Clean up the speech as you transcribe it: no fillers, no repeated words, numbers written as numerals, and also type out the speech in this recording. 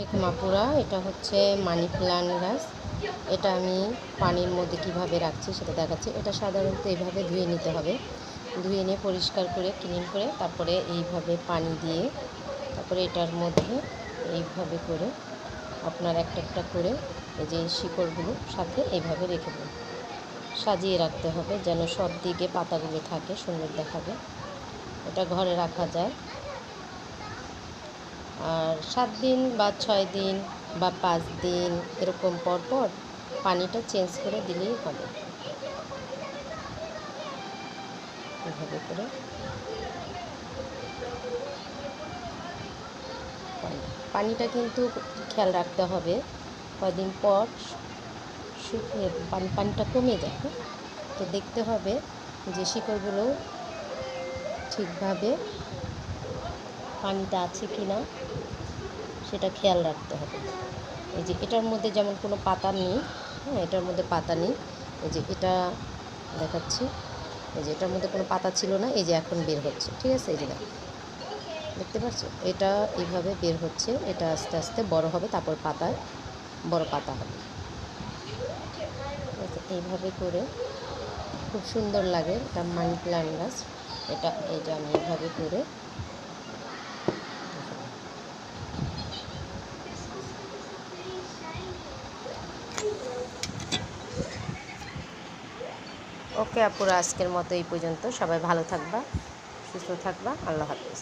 আসসালামু আপুরা, এটা হচ্ছে মানি প্লান্ট গাছ। এটা আমি পানির মধ্যে কিভাবে রাখছি সেটা দেখাচ্ছি। এটা সাধারণত এইভাবে ধুয়ে নিতে হবে। ধুয়ে নিয়ে পরিষ্কার করে ক্লিন করে তারপরে এইভাবে পানি দিয়ে তারপরে এটার মধ্যে এইভাবে করে আপনার একটা একটা করে এই যে শিকড়গুলো সাথে এইভাবে রেখে দেন। সাজিয়ে রাখতে হবে যেন সব দিকে পাতাগুলো থাকে, সুন্দর দেখাবে। এটা ঘরে রাখা যায়। আর 7 দিন বা 6 দিন বা 5 দিন এরকম পর পর পানিটা চেঞ্জ করে দিলেই হবে। এভাবে করে পানিটা কিন্তু খেয়াল রাখতে হবে, কয়দিন পর শুকিয়ে পানিটা কমে যায়। তো দেখতে হবে যে শিকড়গুলো ঠিকভাবে পানিটা আছে কি না সেটা খেয়াল রাখতে হবে। এই যে এটার মধ্যে যেমন কোনো পাতা নেই, হ্যাঁ, এটার মধ্যে পাতা নেই। এই যে এটা দেখাচ্ছি, এই যে এটার মধ্যে কোনো পাতা ছিল না, এই যে এখন বের হচ্ছে। ঠিক আছে, এই যে দেখতে পাচ্ছ, এটা এইভাবে বের হচ্ছে। এটা আস্তে আস্তে বড় হবে, তারপর পাতায় বড় পাতা হবে। এইভাবে করে খুব সুন্দর লাগে। এটা মানি প্লান্ট গাছ। এটা আমি এইভাবে করে ওকে আপুরা, আজকের মতো এই পর্যন্ত। সবাই ভালো থাকবা, সুস্থ থাকবা। আল্লাহ হাফেজ।